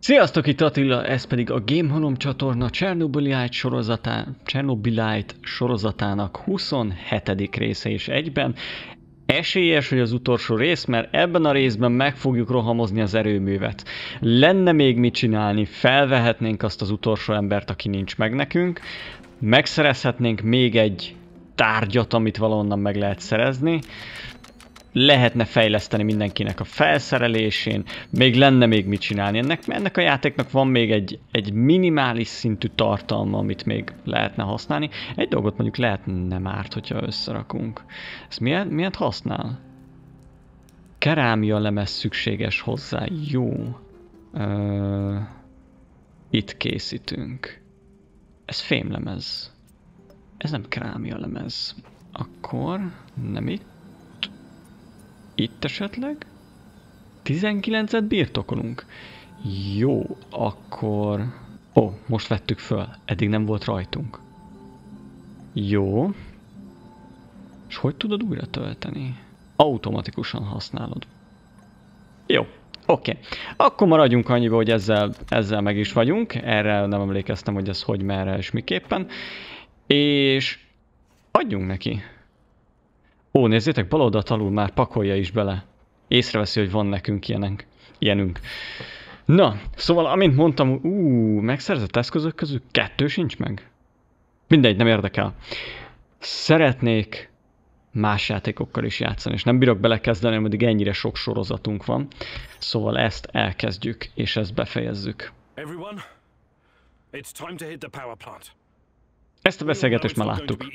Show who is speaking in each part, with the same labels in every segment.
Speaker 1: Sziasztok, itt Attila, ez pedig a Game Home csatorna Chernobylite sorozatának 27. része is egyben. Esélyes, hogy az utolsó rész, mert ebben a részben meg fogjuk rohamozni az erőművet. Lenne még mit csinálni, felvehetnénk azt az utolsó embert, aki nincs meg nekünk, megszerezhetnénk még egy tárgyat, amit valahonnan meg lehet szerezni, lehetne fejleszteni mindenkinek a felszerelésén, még lenne még mit csinálni. Ennek a játéknak van még egy minimális szintű tartalma, amit még lehetne használni. Egy dolgot mondjuk lehetne árt, hogyha összerakunk. Ez miért használ? Kerámia lemez szükséges hozzá. Jó. Itt készítünk. Ez fémlemez. Ez nem kerámia lemez. Akkor nem itt. Itt esetleg? 19-et birtokolunk. Jó, akkor... Ó, most vettük föl. Eddig nem volt rajtunk. Jó. És hogy tudod újra tölteni? Automatikusan használod. Jó, oké. Akkor maradjunk annyiba, hogy ezzel meg is vagyunk. Erre nem emlékeztem, hogy ez hogy, merre és miképpen. És adjunk neki. Ó, nézzétek, bal oldalt alul már pakolja is bele. Észreveszi, hogy van nekünk ilyenünk. Na, szóval amint mondtam, megszerzett eszközök közül 2 sincs meg. Mindegy, nem érdekel. Szeretnék más játékokkal is játszani, és nem bírok belekezdeni, ameddig ennyire sok sorozatunk van. Szóval ezt elkezdjük, és ezt befejezzük. Ezt a beszélgetést már láttuk.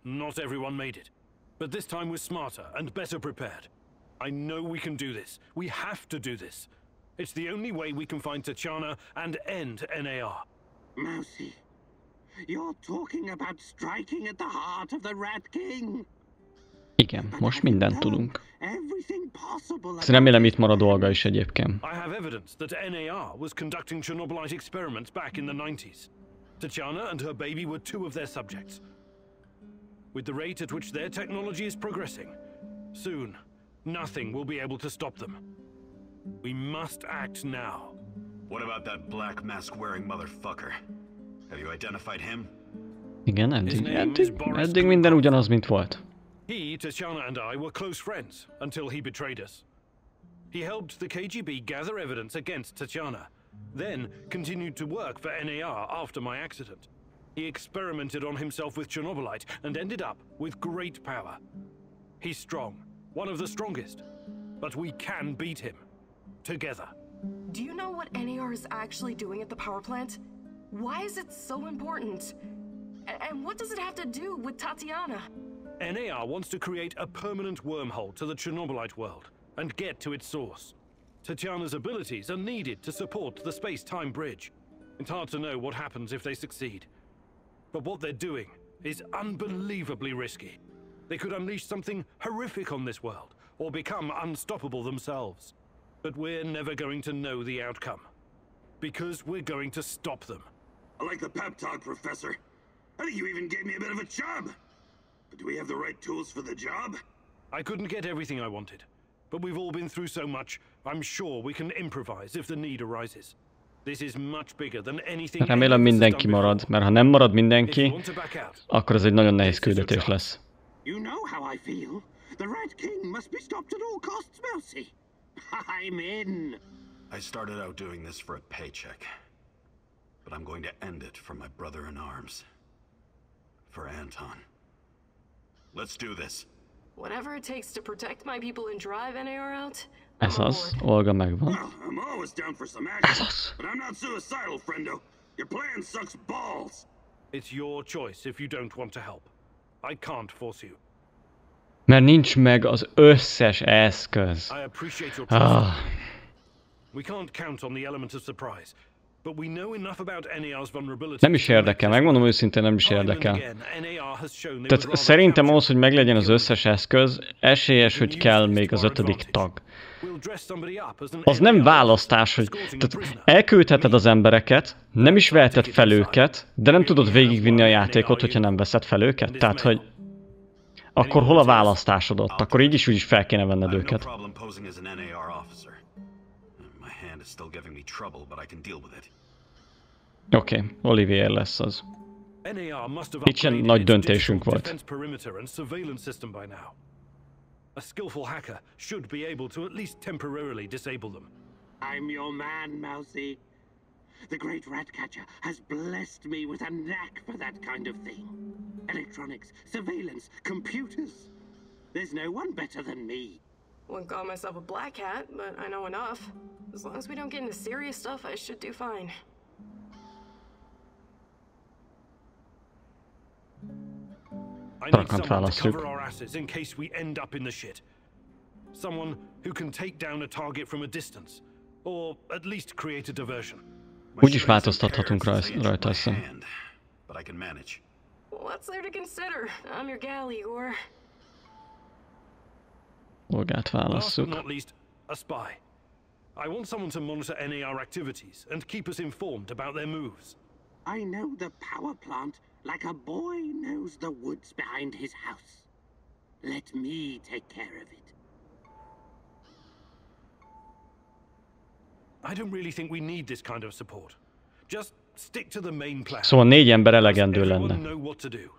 Speaker 2: Not everyone made it, but this time we're smarter and better prepared. I know we can do this. We have to do this. It's the only way we can find Tatiana and end NAR.
Speaker 3: Mousy, you're talking about striking at the heart of the Rat King.
Speaker 1: Igen, most mindent tudunk. Remélem itt marad dolga is egyébként.
Speaker 2: I have evidence that NAR was conducting Chernobylite experiments back in the 90s. Tatiana and her baby were 2 of their subjects. With the rate at which their technology is progressing, soon, nothing will be able to stop them. We must act now.
Speaker 4: What about that black mask-wearing motherfucker? Have you identified him?
Speaker 1: Igen, eddig minden ugyanaz, mint volt.
Speaker 2: He, Tatiana and I were close friends until he betrayed us. He helped the KGB gather evidence against Tatiana, then continued to work for NAR after my accident. He experimented on himself with Chernobylite and ended up with great power. He's strong, one of the strongest, but we can beat him. Together.
Speaker 5: Do you know what NAR is actually doing at the power plant? Why is it so important? And what does it have to do with Tatiana?
Speaker 2: NAR wants to create a permanent wormhole to the Chernobylite world and get to its source. Tatiana's abilities are needed to support the space-time bridge. It's hard to know what happens if they succeed. But what they're doing is unbelievably risky. They could unleash something horrific on this world, or become unstoppable themselves. But we're never going to know the outcome. Because we're going to stop them.
Speaker 3: I like the pep talk, Professor. I think you even gave me a bit of a job. But do we have the right tools for the job?
Speaker 2: I couldn't get everything I wanted. But we've all been through so much, I'm sure we can improvise if the need arises.
Speaker 1: Remélem mindenki marad, mert ha nem marad mindenki, akkor ez egy nagyon nehéz küldetés lesz.
Speaker 3: You know how I feel. The Rat King must be stopped at all costs, Mousy. I'm in.
Speaker 4: I started out doing this for a paycheck, but I'm going to end it for my brother in arms. For Anton. Let's do this.
Speaker 5: Whatever it takes to protect my people and drive NAR out.
Speaker 1: Ez az, Olga megvan.
Speaker 3: I'm always down for some action, but I'm not suicidal, friendo. Your plan sucks balls.
Speaker 2: It's your choice if you don't want to help. I can't force you.
Speaker 1: Mert nincs meg az összes eszköz.
Speaker 2: I appreciate your trust. We can't count on the element of surprise. But we know enough about NAR's vulnerability.
Speaker 1: Nem is érdekel, megmondom őszintén, nem is érdekel. Tehát szerintem ahhoz, hogy meglegyen az összes eszköz, esélyes, hogy kell még az 5. tag. Az nem választás, hogy tehát elküldheted az embereket, nem is veheted fel őket, de nem tudod végigvinni a játékot, hogyha nem veszed fel őket. Tehát, hogy akkor hol a választásod ott? Akkor így is úgy is fel kéne venned őket.
Speaker 4: hand is still giving me trouble, but I can deal with it.
Speaker 1: Oké, Olivier lesz az.
Speaker 2: NAR must have
Speaker 1: Itt ilyen
Speaker 2: upgraded
Speaker 1: nagy
Speaker 2: its
Speaker 1: döntésünk
Speaker 2: digital
Speaker 1: volt.
Speaker 2: defense perimeter and surveillance system by now. A skillful hacker should be able to at least temporarily disable them.
Speaker 3: I'm your man, Mousy. The great ratcatcher has blessed me with a knack for that kind of thing. Electronics, surveillance, computers. There's no one better than me.
Speaker 5: Wouldn't call myself a black hat, but I know enough. As long as we don't get into serious stuff, I should do fine.
Speaker 2: I need someone to cover our asses in case we end up in the shit. Someone who can take down a target from a distance, or at least create a diversion.
Speaker 1: Úgyis változtathatunk rajta, azt hiszem.
Speaker 4: But I can manage.
Speaker 5: What's there to consider? I'm your gal, Igor.
Speaker 1: Polgát
Speaker 2: Last but
Speaker 1: válasszuk.
Speaker 2: not least, a spy. I want someone to monitor NAR activities and keep us informed about their moves.
Speaker 3: I know the power plant like a boy knows the woods behind his house. Let me take care of it.
Speaker 2: I don't really think we need this kind of support. Just stick to the main plan.
Speaker 1: Szóval 4 ember elegendő
Speaker 2: Does everyone
Speaker 1: lenne.
Speaker 2: know what to do?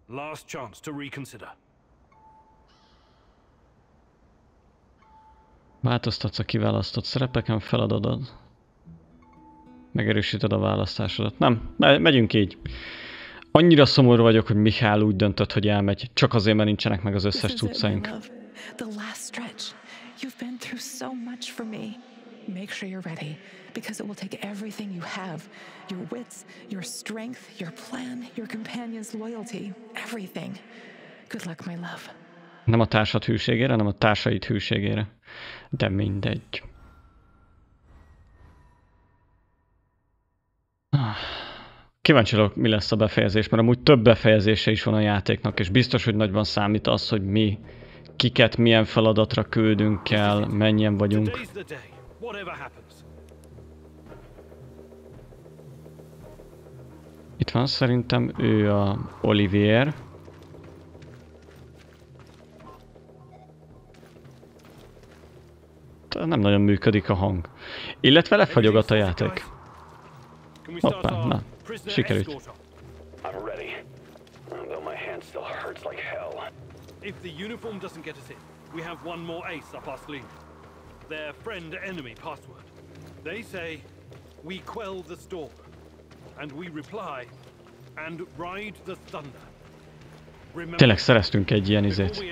Speaker 2: Last chance to reconsider.
Speaker 1: Változtatsz a kiválasztott szerepeken, feladatod. Megerősíted a választásodat. Nem, megyünk így. Annyira szomorú vagyok, hogy Mihály úgy döntött, hogy elmegy. Csak azért, mert nincsenek meg az összes cuccaink.
Speaker 6: The last stretch. You've been through so much for me. Make sure you're ready, because it will take everything you have. Your wits, your strength, your plan, your companion's loyalty. Everything. Good luck, my love.
Speaker 1: Nem a társad hűségére, hanem a társaid hűségére. De mindegy. Kíváncsi vagyok, mi lesz a befejezés, mert amúgy több befejezése is van a játéknak, és biztos, hogy nagyban számít az, hogy mi kiket milyen feladatra küldünk el, mennyien vagyunk. Itt van szerintem ő a Olivier. Nem nagyon működik a hang. Illetve lefagyogat a játék. Hoppá, na, sikerült.
Speaker 7: I'm ready. Though my hand still hurts like hell.
Speaker 2: If the uniform doesn't get us in, we have one more ace up our sleeve. Their friend-enemy password. They say, we quell the storm. And we reply, and ride the thunder.
Speaker 1: Tényleg szereztünk egy ilyen izét.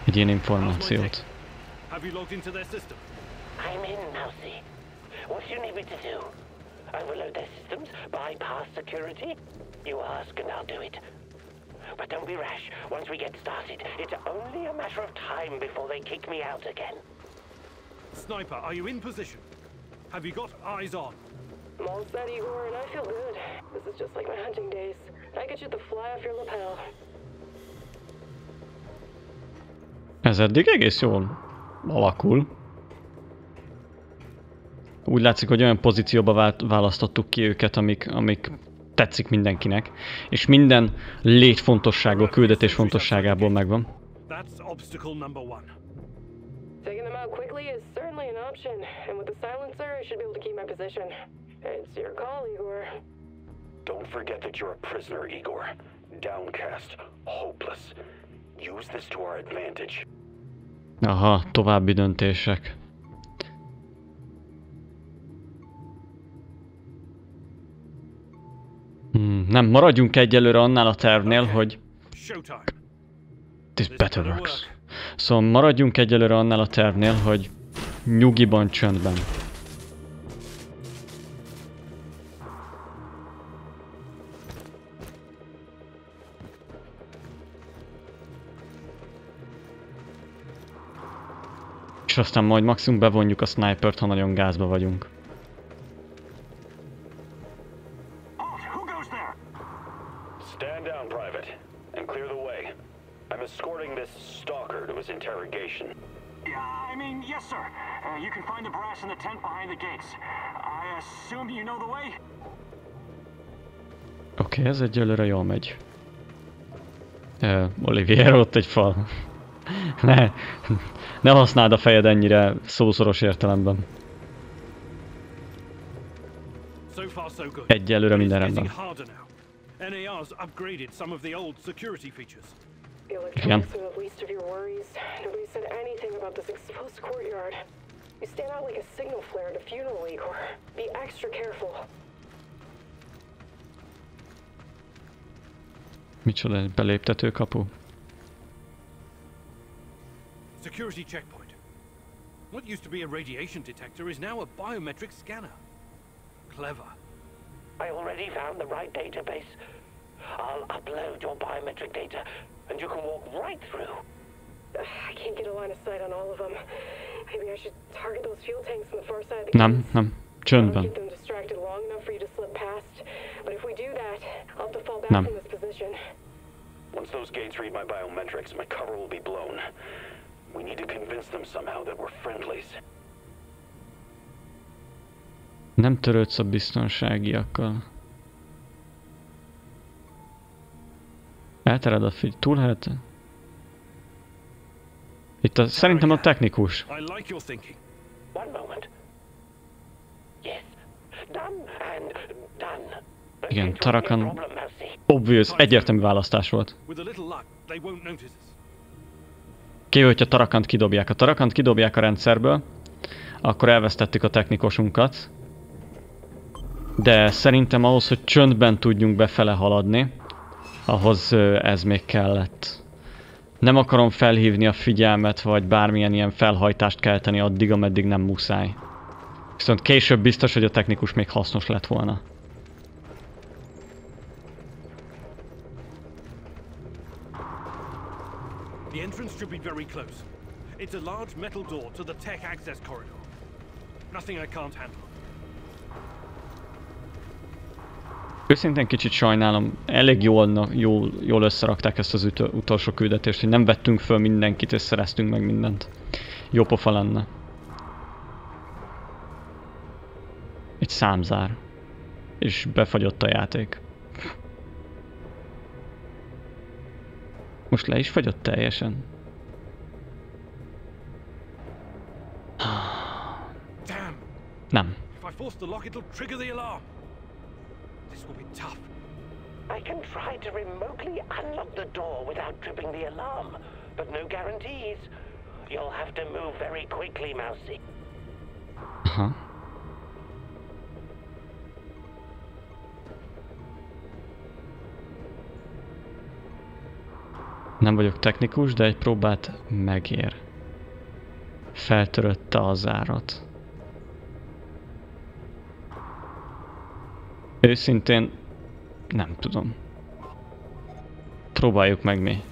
Speaker 1: Egy ilyen információt.
Speaker 7: I'm in, Mousy. What do you need me to do? Overload their systems? Bypass security? You ask and I'll do it. But don't be rash. Once we get started, it's only a matter of time before they kick me out again.
Speaker 2: Sniper, are you in position? Have you got eyes on?
Speaker 5: I'm all set, Igor, and I feel good. This is just like my hunting days. I get you the fly off your lapel.
Speaker 1: Ez eddig egész jól alakul. Úgy látszik, hogy olyan pozícióba választottuk ki őket, amik tetszik mindenkinek, és minden létfontosságú, küldetés fontosságából megvan.
Speaker 5: Taking them out quickly is certainly an option, and with the silencer, I should be able to keep my position. It's your call, Igor.
Speaker 7: Don't forget that you're a prisoner, Igor. Downcast, hopeless. Use this to our advantage.
Speaker 1: Aha, további döntések. Nem, maradjunk egyelőre annál a tervnél, hogy... This better works. Szóval maradjunk egyelőre annál a tervnél, hogy nyugiban, csöndben. És aztán majd maximum bevonjuk a snipert, ha nagyon gázba vagyunk.
Speaker 7: Stand down, Private, and clear the way. I'm escorting this stalker to his interrogation.
Speaker 8: Yeah, I mean, yes, sir. You can find the brass in the tent behind the gates. I assume you know the way?
Speaker 1: Oké, ez egyelőre jól megy. Olivier, ott egy fal. Ne használd a fejed ennyire szószoros értelemben. Egyelőre minden rendben. Igen. Micsoda, egy beléptető kapu?
Speaker 2: Security checkpoint. What used to be a radiation detector is now a biometric scanner. Clever.
Speaker 7: I already found the right database. I'll upload your biometric data and you can walk right through.
Speaker 5: I can't get a line of sight on all of them. Maybe I should target those fuel tanks on the far side of the gates.
Speaker 1: Nem. Csöndben.
Speaker 5: Keep them distracted long enough for you to slip past. But if we do that, I'll have to fall back
Speaker 1: Nem.
Speaker 5: from this position.
Speaker 4: Once those gates read my biometrics, my cover will be blown. We need to convince them somehow that we're friendlies.
Speaker 1: Nem törődsz a biztonságiakkal. Eltered a figy... Túlhelte? Itt szerintem a technikus.
Speaker 2: I like your thinking.
Speaker 7: One moment. Yes. Done and done.
Speaker 1: Igen, Tarakan. Obvious, egyértelmű választás volt.
Speaker 2: With a little luck, they won't notice us.
Speaker 1: Kivéve, hogyha Tarakant kidobják. Ha Tarakant kidobják a rendszerből, akkor elvesztettük a technikusunkat. De szerintem ahhoz, hogy csöndben tudjunk befele haladni, ahhoz ez még kellett. Nem akarom felhívni a figyelmet, vagy bármilyen ilyen felhajtást kelteni addig, ameddig nem muszáj. Viszont később biztos, hogy a technikus még hasznos lett volna.
Speaker 2: The entrance should be very close. It's a large metal door to the tech access corridor. Nothing I can't handle.
Speaker 1: Őszintén kicsit sajnálom, elég jól összerakták ezt az utolsó küldetést, hogy nem vettünk föl mindenkit és szereztünk meg mindent. Jó pofa lenne. Egy számzár. És befagyott a játék. Most le is fagyott teljesen.
Speaker 2: Damn.
Speaker 1: Nem.
Speaker 2: If I force the lock, it'll trigger the alarm. This will be tough.
Speaker 7: I can try to remotely unlock the door without tripping the alarm, but no guarantees. You'll have to move very quickly, Mousy.
Speaker 1: Aha. Nem vagyok technikus, de egy próbát megér. Feltörötte a zárat. Őszintén nem tudom. Próbáljuk meg mi.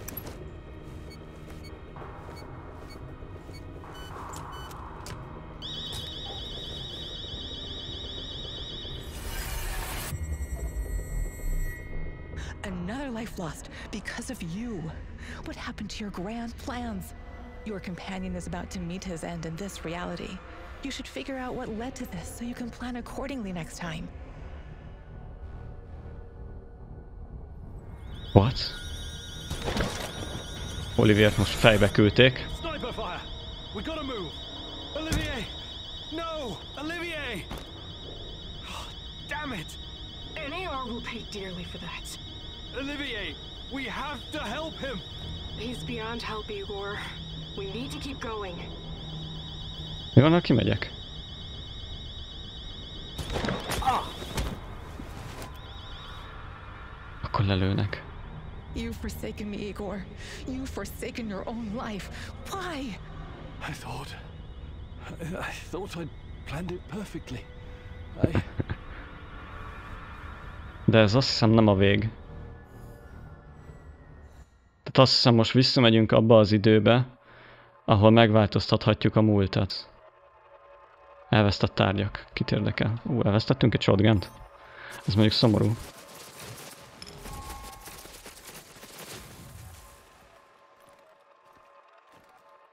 Speaker 6: Another life lost because of you. What happened to your grand plans? Your companion is about to meet his end in this reality. You should figure out what led to this so you can plan accordingly next time.
Speaker 1: What? Oliviert most fejbe küldték.
Speaker 2: Sniper fire! We gotta move! Olivier! No! Olivier! Oh, damn it!
Speaker 5: NAR will pay dearly for that.
Speaker 2: Olivier! We have to help him!
Speaker 5: He's beyond help, Igor. We need to keep going.
Speaker 1: Mi van, ha kimegyek? Akkor lelőnek.
Speaker 6: You've forsaken me, Igor. You've forsaken your own life. Why?
Speaker 2: I thought I'd planned it perfectly.
Speaker 1: De ez azt hiszem nem a vég. Tehát azt hiszem most visszamegyünk abba az időbe, ahol megváltoztathatjuk a múltat. Elvesztett tárgyak. Kit érdekel? Elvesztettünk egy shotgunt. Ez mondjuk szomorú.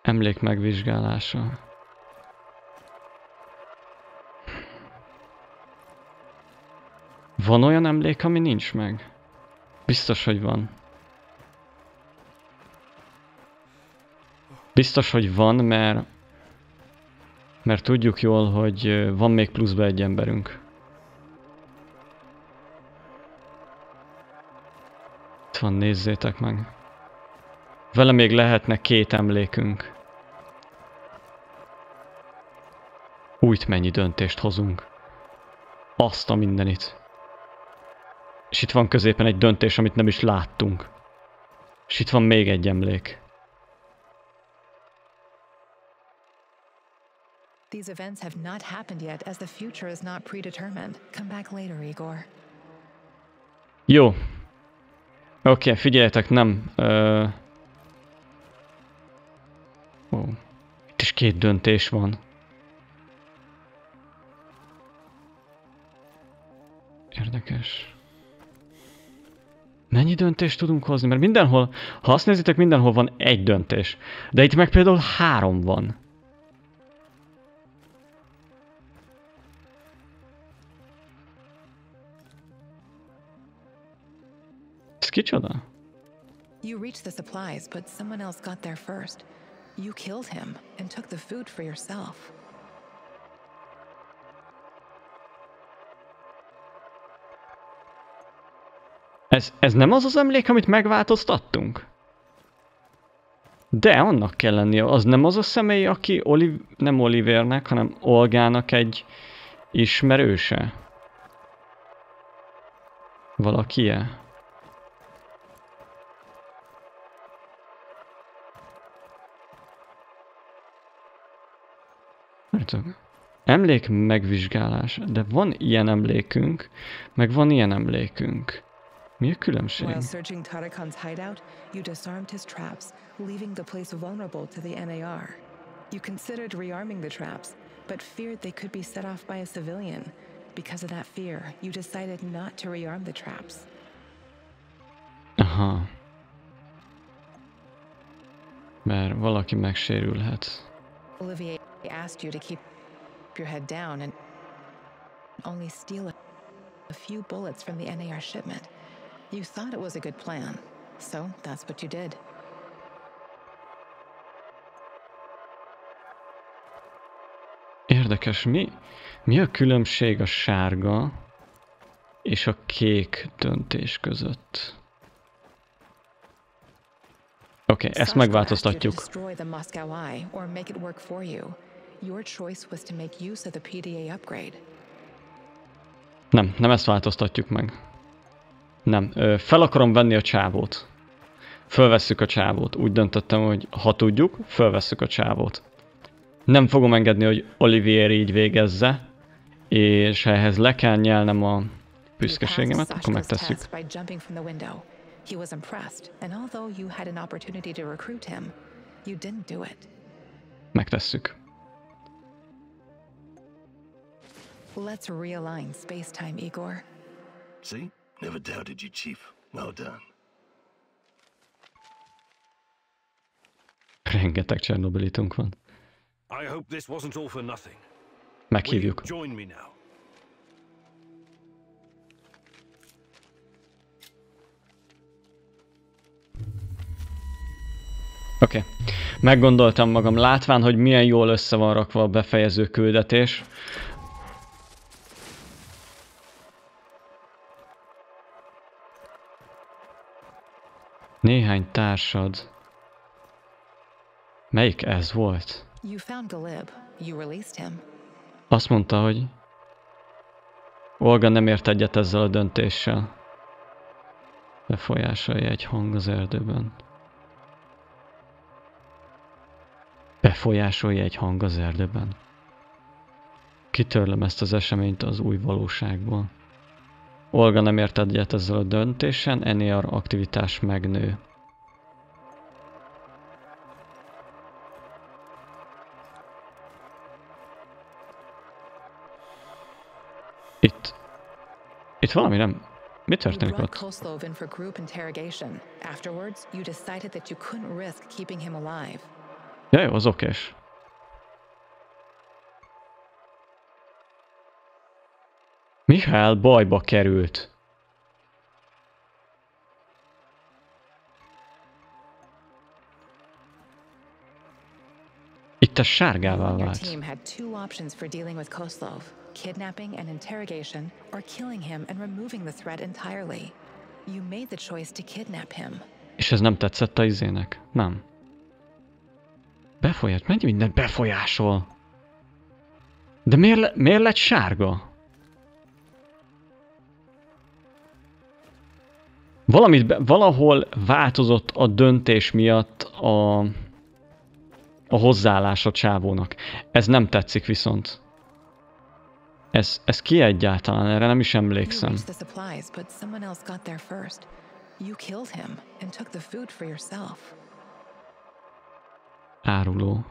Speaker 1: Emlék megvizsgálása. Van olyan emlék, ami nincs meg? Biztos, hogy van. Biztos, hogy van, mert tudjuk jól, hogy van még pluszba egy emberünk. Itt van, nézzétek meg. Vele még lehetne 2 emlékünk. Újt mennyi döntést hozunk. Azt a mindenit. És itt van középen egy döntés, amit nem is láttunk. És itt van még egy emlék.
Speaker 6: These events have not happened yet as the future is not predetermined. Come back later, Igor.
Speaker 1: Jó. Oké, figyeljetek, nem. Itt is 2 döntés van. Érdekes. Mennyi döntést tudunk hozni? Mert mindenhol, ha azt nézitek, mindenhol van 1 döntés. De itt meg például 3 van. Ez kicsoda?
Speaker 6: You reached the supplies, but someone else got there first. You killed him and took the food for yourself.
Speaker 1: Ez nem az az emlék, amit megváltoztattunk? De annak kell lennie. Az nem az a személy, aki nem Olivernek, hanem Olgának egy ismerőse? Valaki-e? Emlék megvizsgálása. De van ilyen emlékünk, meg van ilyen emlékünk. Mi a különbség?
Speaker 6: While searching Tarakan's hideout, you disarmed his traps, leaving the place vulnerable to the NAR. You considered rearming the traps, but feared they could be set off by a civilian. Because of that fear, you decided not to rearm the traps.
Speaker 1: Aha. Mert valaki megsérülhet.
Speaker 6: Olivier asked you to keep your head down and only steal a few bullets from the NAR shipment. You thought it was a good plan, so that's what you did.
Speaker 1: Érdekes, mi a különbség a sárga és a kék döntés között? Oké, ezt megváltoztatjuk. Nem ezt változtatjuk meg. Nem, fel akarom venni a csávót. Fölvesszük a csávót. Úgy döntöttem, hogy ha tudjuk, fölvesszük a csávót. Nem fogom engedni, hogy Olivier így végezze, és ehhez le kell nyelnem a büszkeségemet, akkor megtesszük.
Speaker 6: He was impressed, and although you had an opportunity to recruit him, you didn't do it.
Speaker 1: Megtesszük.
Speaker 6: Let's realign space-time, Igor.
Speaker 7: See? Never doubted you, Chief. Well done.
Speaker 1: Rengeteg Chernobylitünk van.
Speaker 2: I hope this wasn't all for nothing.
Speaker 1: Meghívjuk.
Speaker 2: Join me now.
Speaker 1: Oké. Meggondoltam magam, látván, hogy milyen jól össze van rakva a befejező küldetés. Néhány társad. Melyik ez volt? Azt mondta, hogy Olga nem ért egyet ezzel a döntéssel. Befolyásolja egy hang az erdőben. Befolyásolja egy hang az erdőben. Kitörlöm ezt az eseményt az új valóságból. Olga nem ért egyet ezzel a döntésen, NAR aktivitás megnő. Itt valami nem... Mi történik ott? Ja, jó, az okés. Mihály bajba került. Itt ez sárgává
Speaker 6: Your
Speaker 1: vált.
Speaker 6: team had two options for dealing with Koslov: kidnapping and interrogation, or killing him and removing the threat entirely. You made the choice to kidnap him.
Speaker 1: És ez nem tetszett a izének? Nem. Befolyás, mennyi mindent befolyásol? De miért lett sárga? Valahol változott a döntés miatt a hozzáállás a csávónak. Ez nem tetszik viszont. Ez ki egyáltalán? Erre nem is emlékszem. Áruló.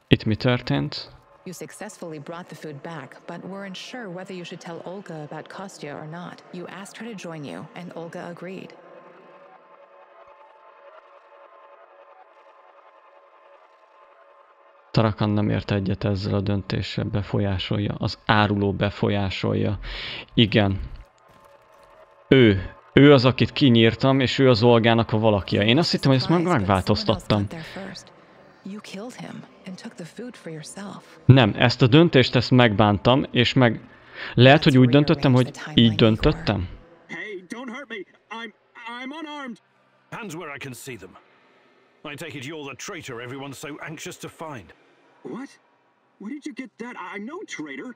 Speaker 1: Itt mi történt?
Speaker 6: You successfully brought the food back, but weren't sure whether you should tell Olga about Kostya or not. You asked her to join you, and Olga agreed.
Speaker 1: Tarakan nem ért egyet ezzel a döntéssel, befolyásolja. Az áruló befolyásolja. Igen. Ő az, akit kinyírtam, és ő az Olgának a valakija. Én azt hittem, hogy ezt megváltoztattam. Nem, ezt a döntést ezt megbántam, és lehet, hogy úgy döntöttem, hogy így döntöttem.
Speaker 2: Hey, don't hurt me. I'm unarmed. Hands where I can see them. I take it you're the traitor everyone's so anxious to find.
Speaker 3: What? Where did you get that? I'm no traitor.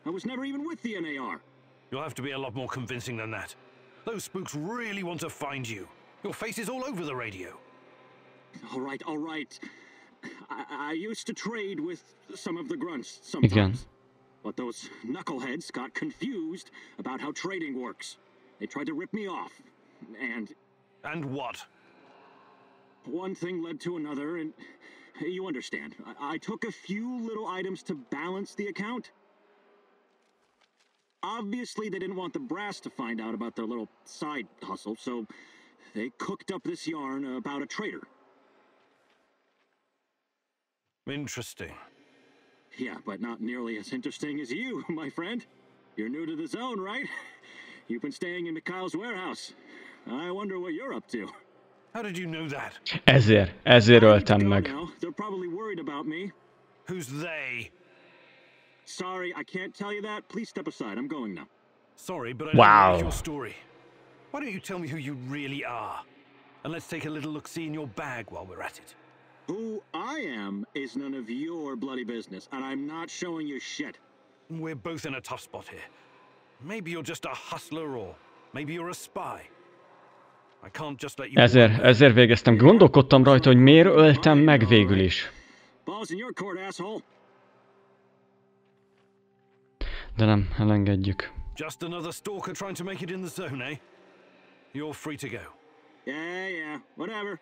Speaker 3: I was never even with the NAR.
Speaker 2: You'll have to be a lot more convincing than that. Those spooks really want to find you. Your face is all over the radio.
Speaker 3: All right. I used to trade with some of the grunts sometimes.
Speaker 1: Igen.
Speaker 3: But those knuckleheads got confused about how trading works. They tried to rip me off.
Speaker 2: And what?
Speaker 3: One thing led to another, and you understand. I took a few little items to balance the account. Obviously, they didn't want the brass to find out about their little side hustle, so they cooked up this yarn about a traitor.
Speaker 2: Interesting.
Speaker 3: Yeah, but not nearly as interesting as you, my friend. You're new to the zone, right? You've been staying in Mikhail's warehouse. I wonder what you're up to.
Speaker 2: How did you know that?
Speaker 1: Ezért öltem meg.
Speaker 3: They're probably worried about me.
Speaker 2: Who's they?
Speaker 3: Sorry, I can't tell you that. Please step aside. I'm going now.
Speaker 2: Sorry, but I don't like your story. Why don't you tell me who you really are? And let's take a little look-see in your bag while we're at it.
Speaker 3: Who I am is none of your bloody business, and I'm not showing you shit.
Speaker 2: We're both in a tough spot here. Maybe you're just a hustler, or maybe you're a spy. I can't just let you...
Speaker 1: Ezért végeztem. Gondolkodtam rajta, hogy miért öltem meg végül is. De nem, elengedjük.
Speaker 2: Just another stalker trying to make it in the zone, eh? You're free to go.
Speaker 3: Yeah, whatever.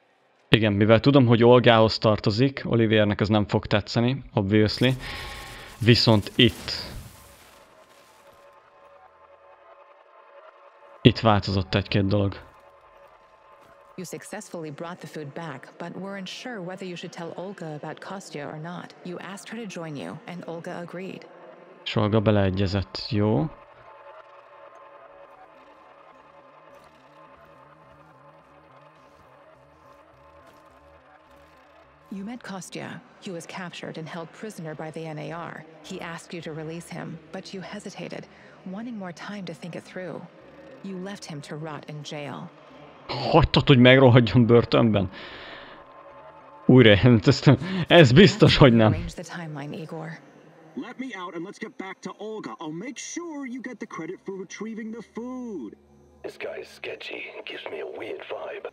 Speaker 1: Igen, mivel tudom, hogy Olgához tartozik, Oliviernek ez nem fog tetszeni, obviously. Viszont itt változott egy-két dolog.
Speaker 6: You successfully brought the food back, but weren't sure whether you should tell Olga about Kostya or not. You asked her to join you, and Olga agreed.
Speaker 1: És Olga beleegyezett, jó.
Speaker 6: You met Kostya. He was captured and held prisoner by the NAR. He asked you to release him, but you hesitated, wanting more time to think it through. You left him to rot in jail.
Speaker 1: Hagytad, hogy megrohadjon börtönben? Újra, ez biztos, hogy nem.
Speaker 3: Let me out and let's get back to Olga. I'll make sure you get the credit for retrieving the food.
Speaker 7: This guy's sketchy and gives me a weird vibe.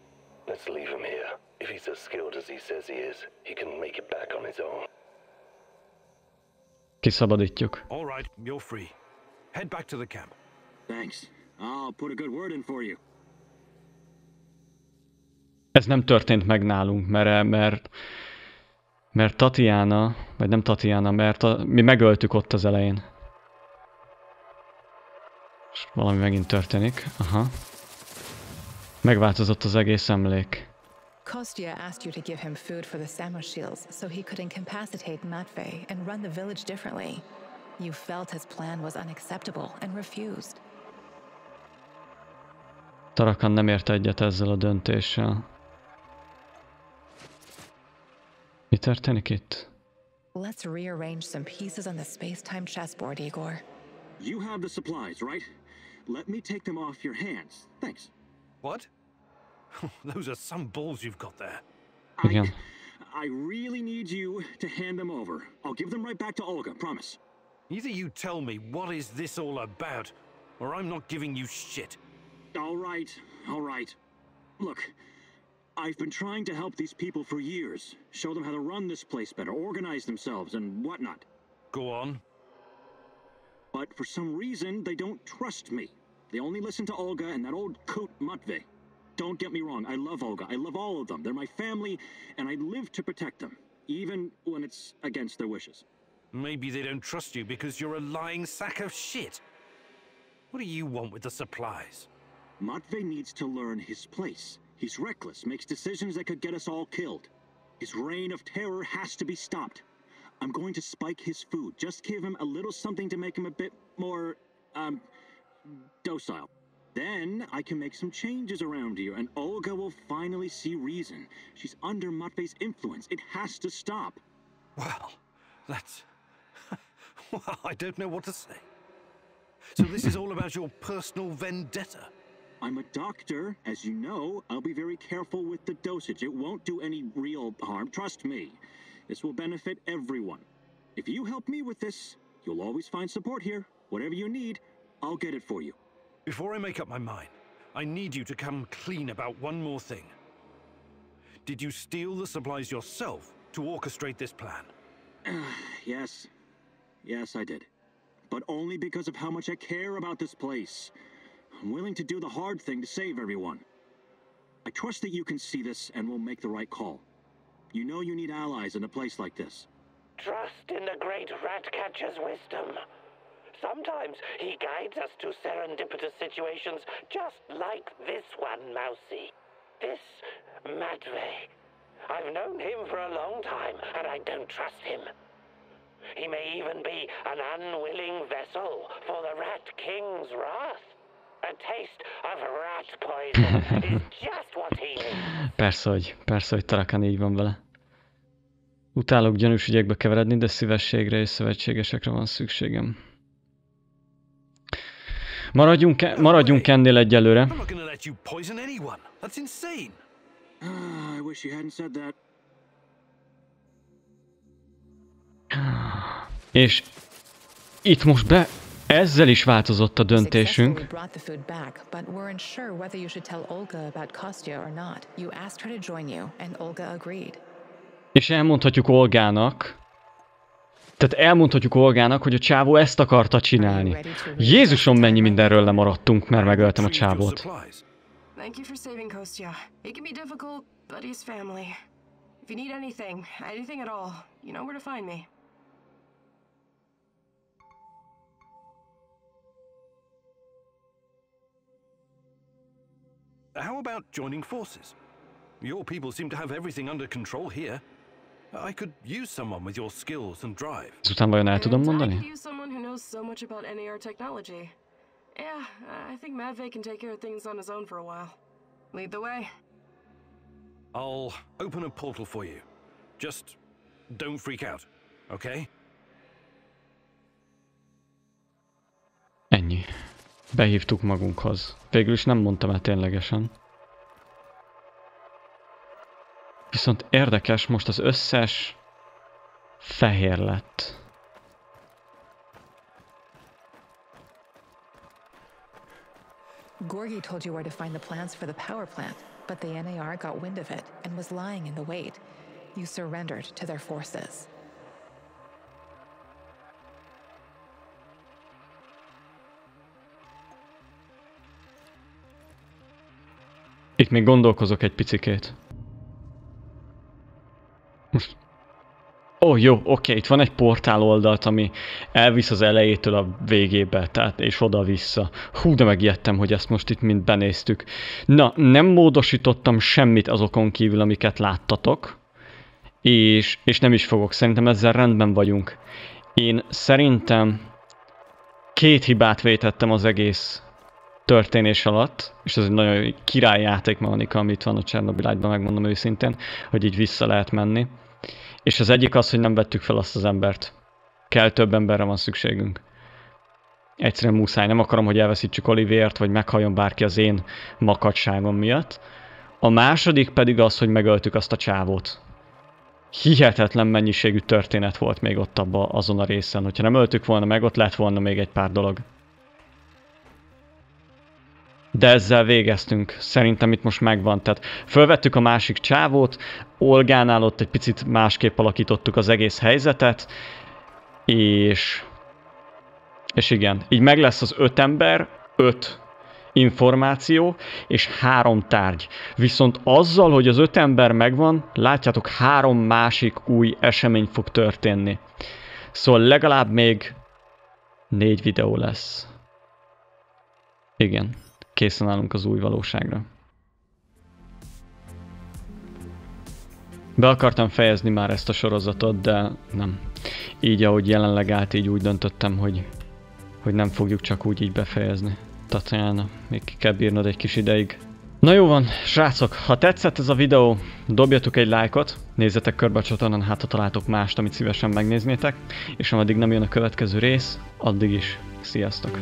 Speaker 7: Let's leave him here. If he's as skilled as he says he is, he can make it back on his own.
Speaker 1: Kiszabadítjuk.
Speaker 2: All right, you're free. Head back to the camp.
Speaker 3: Thanks. I'll put a good word in for you.
Speaker 1: Ez nem történt meg nálunk, mert Tatiana, vagy nem Tatiana, mert mi megöltük ott az elején. És valami megint történik. Aha. Megváltozott az egész emlék.
Speaker 6: Kostya asked you to give him food for the Samoshils so he could incapacitate Matvey and run the village differently. You felt his plan was unacceptable and refused.
Speaker 1: Tarakan nem ért egyet ezzel a döntéssel. Mi történik itt?
Speaker 6: Let's rearrange some pieces on the space-time chessboard, Igor.
Speaker 3: You have the supplies, right? Let me take them off your hands. Thanks.
Speaker 2: What? Those are some balls you've got there.
Speaker 3: I really need you to hand them over. I'll give them right back to Olga, promise.
Speaker 2: Either you tell me what is this all about, or I'm not giving you shit.
Speaker 3: All right. Look, I've been trying to help these people for years. Show them how to run this place better, organize themselves, and whatnot.
Speaker 2: Go on.
Speaker 3: But for some reason, they don't trust me. They only listen to Olga and that old coot Matvey. Don't get me wrong, I love Olga. I love all of them. They're my family, and I live to protect them, even when it's against their wishes.
Speaker 2: Maybe they don't trust you because you're a lying sack of shit. What do you want with the supplies?
Speaker 3: Matvey needs to learn his place. He's reckless, makes decisions that could get us all killed. His reign of terror has to be stopped. I'm going to spike his food. Just give him a little something to make him a bit more, docile. Then I can make some changes around here, and Olga will finally see reason. She's under Matvey's influence. It has to stop.
Speaker 2: Well, that's... well, I don't know what to say. So this is all about your personal vendetta?
Speaker 3: I'm a doctor. As you know, I'll be very careful with the dosage. It won't do any real harm. Trust me. This will benefit everyone. If you help me with this, you'll always find support here. Whatever you need, I'll get it for you.
Speaker 2: Before I make up my mind, I need you to come clean about one more thing. Did you steal the supplies yourself to orchestrate this plan?
Speaker 3: Yes. Yes, I did. But only because of how much I care about this place. I'm willing to do the hard thing to save everyone. I trust that you can see this and will make the right call. You know you need allies in a place like this.
Speaker 7: Trust in the great Ratcatcher's wisdom. Sometimes he guides us to serendipitous situations just like this one, Mousy. This Matvey. I've known him for a long time, and I don't trust him. He may even be an unwilling vessel for the Rat King's wrath. A taste of rat poison is just what he needs.
Speaker 1: Persze, hogy Tarakan így van vele. Utálok gyanús ügyekbe keveredni, de szívességre és szövetségesekre van szükségem. Maradjunk ennél egyelőre.
Speaker 2: I'm not gonna let you poison anyone. That's insane.
Speaker 3: I wish you hadn't said that.
Speaker 1: És itt most ezzel is változott a döntésünk. És elmondhatjuk Olgának, hogy a csávó ezt akarta csinálni. Jézusom, mennyi mindenről lemaradtunk, mert megöltem a csávót.
Speaker 5: Thank you for saving Kostya. It can be difficult, but he's family. If you need anything at all, you know where to find me.
Speaker 2: How about joining forces? Your people seem to have everything under control here. I could use someone with your skills and drive.
Speaker 1: Ezután vajon el tudom mondani?
Speaker 5: I could use someone who knows so much about NAR technology. Yeah, I think Matvey can take care of things on his own for a while. Lead the way.
Speaker 2: I'll open a portal for you. Just don't freak out, okay?
Speaker 1: Ennyi. Behívtuk magunkhoz. Végül is nem mondtam el ténylegesen. Viszont érdekes, most az összes fehér lett.
Speaker 6: Gorgi told you where to find the plans for the power plant, but the NAR got wind of it and was lying in the wait. You surrendered to their forces.
Speaker 1: Itt még gondolkozok egy picikét. Most... jó, oké, itt van egy portál oldalt, ami elvisz az elejétől a végébe, tehát és oda-vissza. Hú, de megijedtem, hogy ezt most itt mind benéztük. Na, nem módosítottam semmit azokon kívül, amiket láttatok. És nem is fogok, szerintem ezzel rendben vagyunk. Én szerintem 2 hibát vétettem az egész történés alatt, és ez egy nagyon király játékmechanika, amit van a Chernobylite-ban, megmondom őszintén, hogy így vissza lehet menni. És az egyik az, hogy nem vettük fel azt az embert. Kell, több emberre van szükségünk. Egyszerűen muszáj. Nem akarom, hogy elveszítsük Olivért, vagy meghalljon bárki az én makacságom miatt. A második pedig az, hogy megöltük azt a csávót. Hihetetlen mennyiségű történet volt még ott abban azon a részen. Hogyha nem öltük volna meg, ott lett volna még egy pár dolog. De ezzel végeztünk. Szerintem itt most megvan. Tehát fölvettük a másik csávót, Olgánál ott egy picit másképp alakítottuk az egész helyzetet, és igen, így meg lesz az 5 ember, 5 információ és 3 tárgy. Viszont azzal, hogy az 5 ember megvan, látjátok, 3 másik új esemény fog történni. Szóval legalább még 4 videó lesz. Igen, készen állunk az új valóságra. Be akartam fejezni már ezt a sorozatot, de nem. Így, ahogy jelenleg állt, így úgy döntöttem, hogy nem fogjuk csak úgy így befejezni. Tatjana, még ki kell bírnod egy kis ideig. Na jó van, srácok, ha tetszett ez a videó, dobjatok egy lájkot, nézzetek körbe a csatornán, hát ha találtok mást, amit szívesen megnéznétek, és ameddig nem jön a következő rész, addig is sziasztok!